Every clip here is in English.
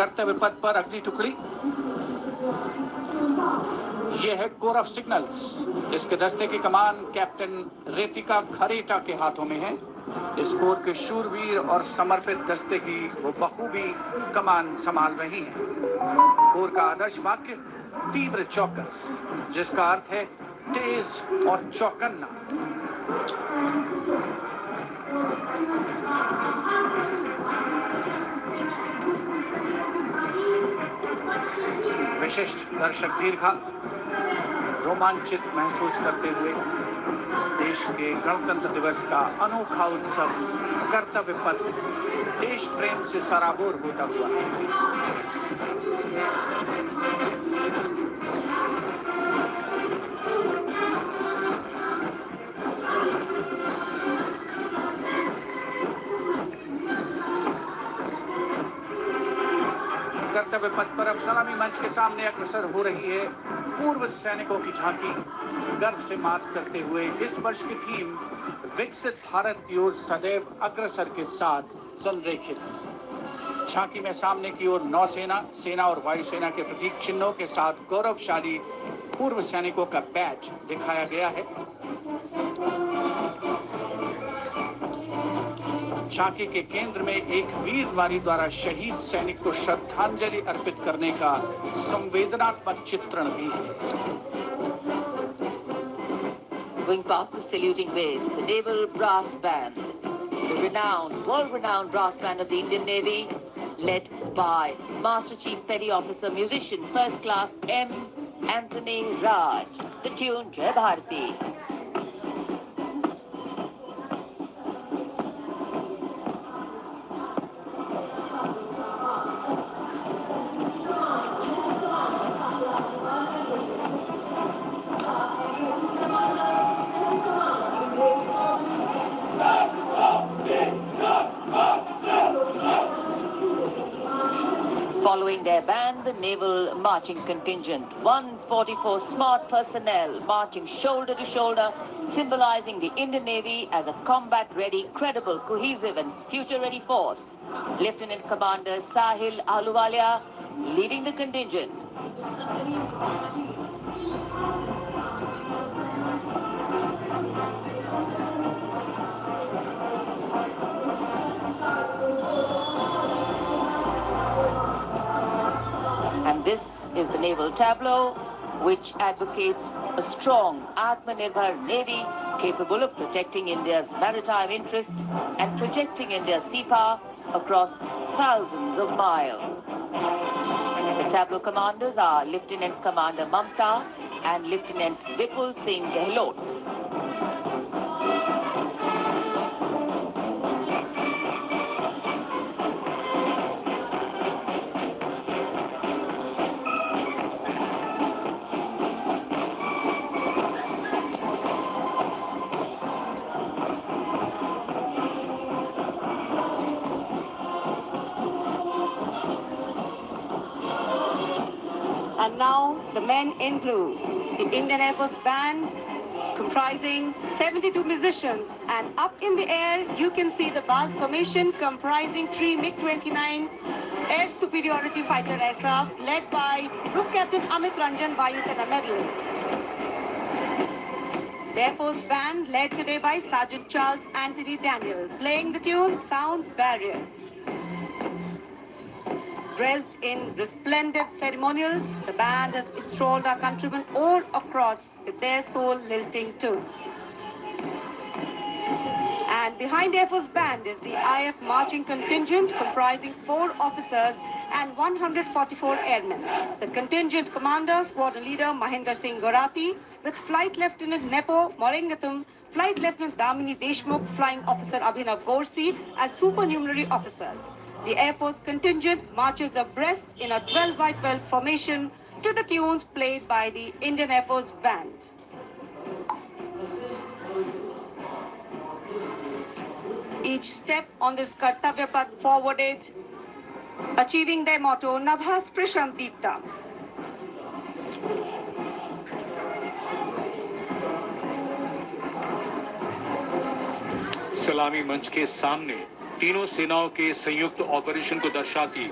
कर्तव्य पथ पर अगली टुकड़ी, यह है कोर ऑफ सिग्नल्स। इसके दस्ते की कमान कैप्टन रेतिका खरेटा के हाथों में है। इस कोर के शूरवीर और समर्पित दस्ते की वो बखूबी कमान संभाल रही हैं। कोर का आदर्श वाक्य तीव्र चौकस, जिसका अर्थ है तेज और चौकन्ना। विशिष्ट दर्शक दीर्घा रोमांचित महसूस करते हुए देश के गणतंत्र दिवस का अनोखा उत्सव कर्तव्य पथ देश प्रेम से सराबोर होता हुआ। कर्तव्य पथ पर अब सलामी मंच के सामने अग्रसर हो रही है पूर्व सैनिकों की झांकी। गर्व से मार्च करते हुए इस वर्ष की थीम विकसित भारत की ओर सदैव अग्रसर के साथ संरेखित। झांकी में सामने की ओर नौसेना, सेना और वायुसेना के प्रतीक चिन्हों के साथ गौरवशाली पूर्व सैनिकों का बैच दिखाया गया है। झांकी के केंद्र में एक वीर वारी द्वारा शहीद सैनिक को श्रद्धांजलि अर्पित करने का संवेदनात्मक चित्रण भी है। Going past the saluting ways, the Naval Brass Band, the world-renowned brass band of the Indian Navy, led by Master Chief Petty Officer Musician First Class M. Anthony Raj. The tune Jai Bharati. Following their band, the Naval Marching Contingent, 144 smart personnel marching shoulder to shoulder, symbolizing the Indian Navy as a combat-ready, credible, cohesive and future-ready force. Lieutenant Commander Sahil Ahluwalia leading the contingent. And this is the naval tableau, which advocates a strong Atmanirbhar Navy capable of protecting India's maritime interests and projecting India's sea power across thousands of miles. The tableau commanders are Lieutenant Commander Mamta and Lieutenant Vipul Singh Gehlot. And now the men in blue, the Indian Air Force Band, comprising 72 musicians, and up in the air you can see the Bars formation comprising 3 MiG-29 air superiority fighter aircraft led by Group Captain Amit Ranjan, Vayu Sena Medal. The Air Force Band led today by Sergeant Charles Anthony Daniel, playing the tune Sound Barrier. Dressed in resplendent ceremonials, the band has enthralled our countrymen all across with their soul-lilting tunes. And behind the Air Force Band is the IF marching contingent comprising 4 officers and 144 airmen. The contingent commander, squadron leader Mahinder Singh Gorati, with Flight Lieutenant Nepo Morengatum, Flight Lieutenant Damini Deshmukh, Flying Officer Abhinav Gorsi as supernumerary officers. The Air Force contingent marches abreast in a 12x12 formation to the tunes played by the Indian Air Force Band. Each step on this Kartavya Path forwarded, achieving their motto, Nabha Sprisham Deepta. सलामी मंच के सामने तीनों सेनाओं के संयुक्त operation को दर्शाती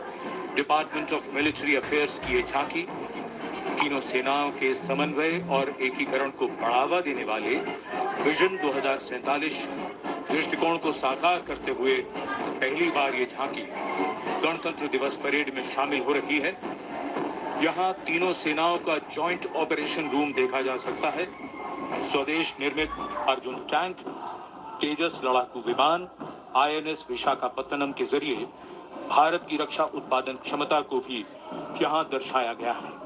डिपार्टमेंट ऑफ मिलिट्री अफेयर्स की ये झांकी तीनों सेनाओं के समन्वय और एकीकरण को बढ़ावा देने वाले विजन 2047 दृष्टिकोण को साकार करते हुए पहली बार ये झांकी गणतंत्र दिवस परेड में शामिल हो रही है। यहाँ तीनों सेनाओं का जॉइंट ऑपरेशन रूम देखा जा सकता है। स्वदेश निर्मित अर्जुन टैंक, तेजस लड़ाकू विमान, INS विशाखापत्तनम के जरिए भारत की रक्षा उत्पादन क्षमता को भी यहाँ दर्शाया गया है।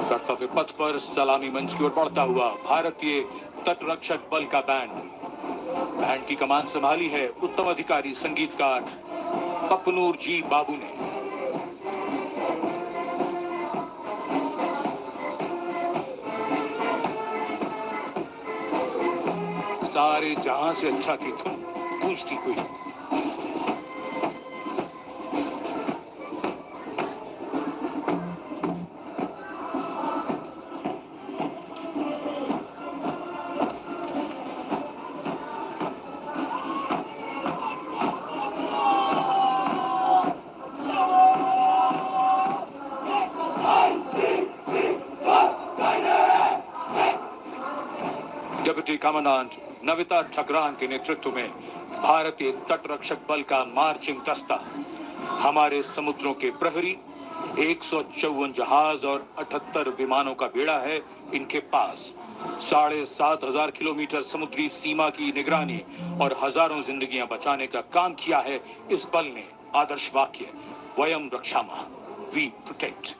कर्तव्य पथ पर सलामी मंच की ओर बढ़ता हुआ भारतीय तटरक्षक बल का बैंड की कमान संभाली है उत्तम अधिकारी संगीतकार पपनूर जी बाबू ने। सारे जहां से अच्छा की धुन गूंजती हुई। डिप्टी कमांडेंट नविता ठकरान के नेतृत्व में भारतीय तटरक्षक बल का मार्चिंग दस्ता हमारे समुद्रों के प्रहरी 154 जहाज और 78 विमानों का बेड़ा है इनके पास। 7,500 किलोमीटर समुद्री सीमा की निगरानी और हजारों जिंदगियां बचाने का काम किया है इस बल ने। आदर्श वाक्य वयम रक्षामः, we protect.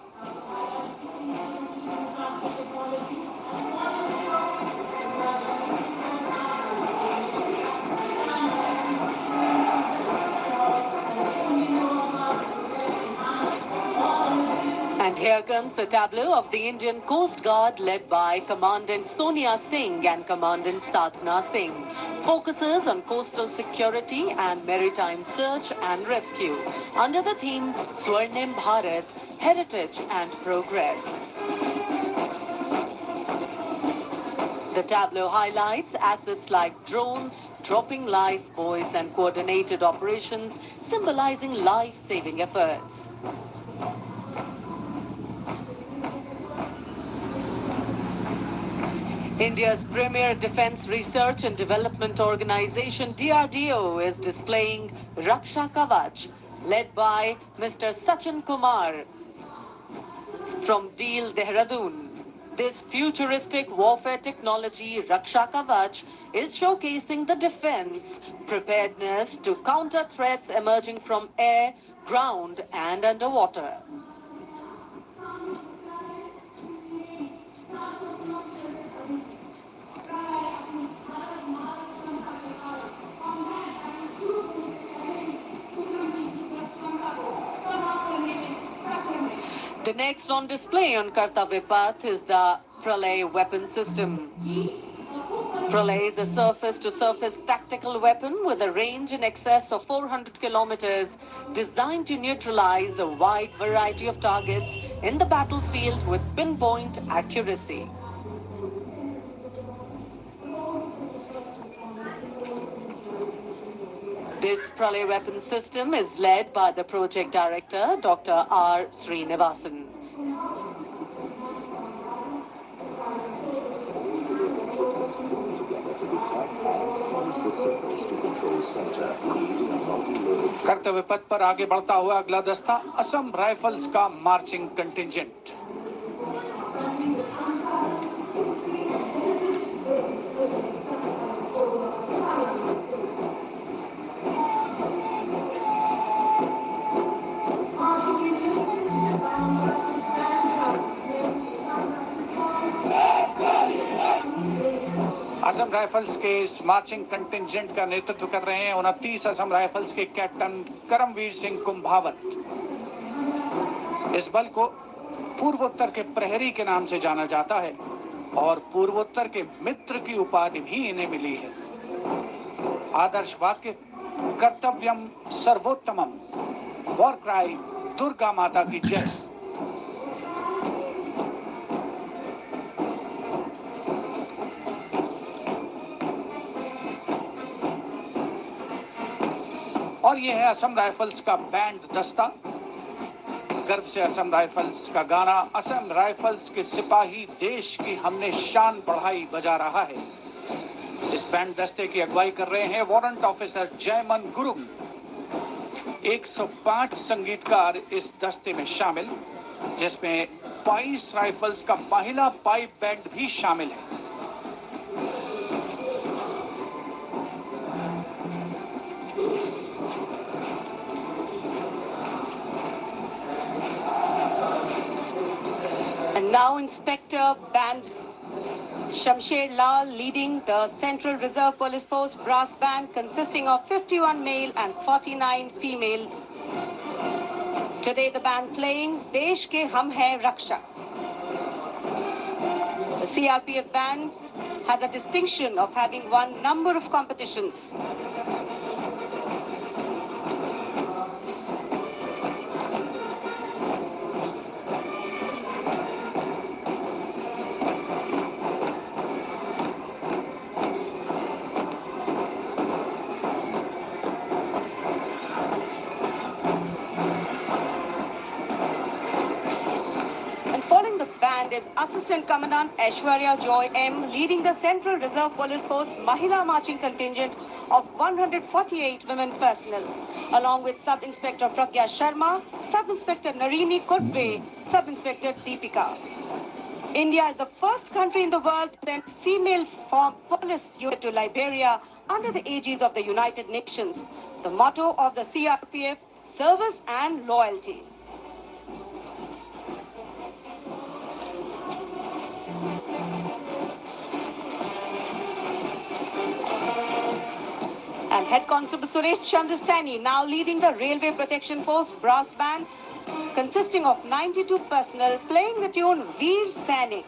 And here comes the tableau of the Indian Coast Guard led by Commandant Sonia Singh and Commandant Sadhna Singh. Focuses on coastal security and maritime search and rescue under the theme Swarnim Bharat, Heritage and Progress. The tableau highlights assets like drones, dropping life buoys and coordinated operations symbolizing life-saving efforts. India's premier defense research and development organization DRDO is displaying Raksha Kavach, led by Mr. Sachin Kumar from Deel, Dehradun. This futuristic warfare technology, Raksha Kavach, is showcasing the defense preparedness to counter threats emerging from air, ground and underwater. The next on display on Kartavya Path is the Pralay weapon system. Pralay is a surface-to-surface tactical weapon with a range in excess of 400 kilometers, designed to neutralize a wide variety of targets in the battlefield with pinpoint accuracy. This Pralay weapon system is led by the project director, Dr. R. Srinivasan. कर्तव्य पथ पर आगे बढ़ता हुआ अगला दस्ता Assam rifles का marching contingent. Assam rifles के इस मार्चिंग कंटिंजेंट का नेतृत्व कर रहे हैं 29 असम राइफल्स के कैप्टन करमवीर सिंह कुंभावत। इस बल को पूर्वोत्तर के प्रहरी के नाम से जाना जाता है और पूर्वोत्तर के मित्र की उपाधि भी इन्हें मिली है। आदर्श वाक्य कर्तव्यम सर्वोत्तमम, वॉर क्राई दुर्गा माता की जय। और ये है असम राइफल्स का बैंड दस्ता। गर्व से असम राइफल्स का गाना, असम राइफल्स के सिपाही देश की हमने शान बढ़ाई बजा रहा है। इस बैंड दस्ते की अगुवाई कर रहे हैं वारंट ऑफिसर जयमन गुरुंग। 105 संगीतकार इस दस्ते में शामिल, जिसमें 22 राइफल्स का महिला पाइप बैंड भी शामिल है। And now Inspector Band Shamsher Lal leading the Central Reserve Police Force brass band consisting of 51 male and 49 female. Today the band playing Desh Ke Hum Hai Raksha. The CRPF band had the distinction of having won number of competitions. Is Assistant Commandant Aishwarya Joy M leading the Central Reserve Police Force Mahila marching contingent of 148 women personnel, along with Sub-Inspector Pragya Sharma, Sub-Inspector Narini Kotbe, Sub-Inspector Deepika. India is the first country in the world to send female police unit to Liberia under the aegis of the United Nations. The motto of the CRPF, service and loyalty. And Head Constable Suresh Chandra Saini now leading the Railway Protection Force brass band consisting of 92 personnel playing the tune Veer Sainik.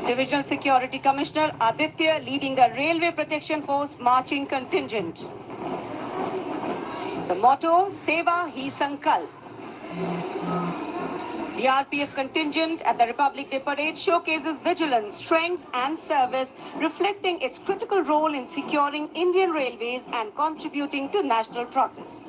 Divisional Security Commissioner Aditya leading the Railway Protection Force marching contingent. The motto, Seva Hi Sankalp. The RPF contingent at the Republic Day Parade showcases vigilance, strength and service, reflecting its critical role in securing Indian railways and contributing to national progress.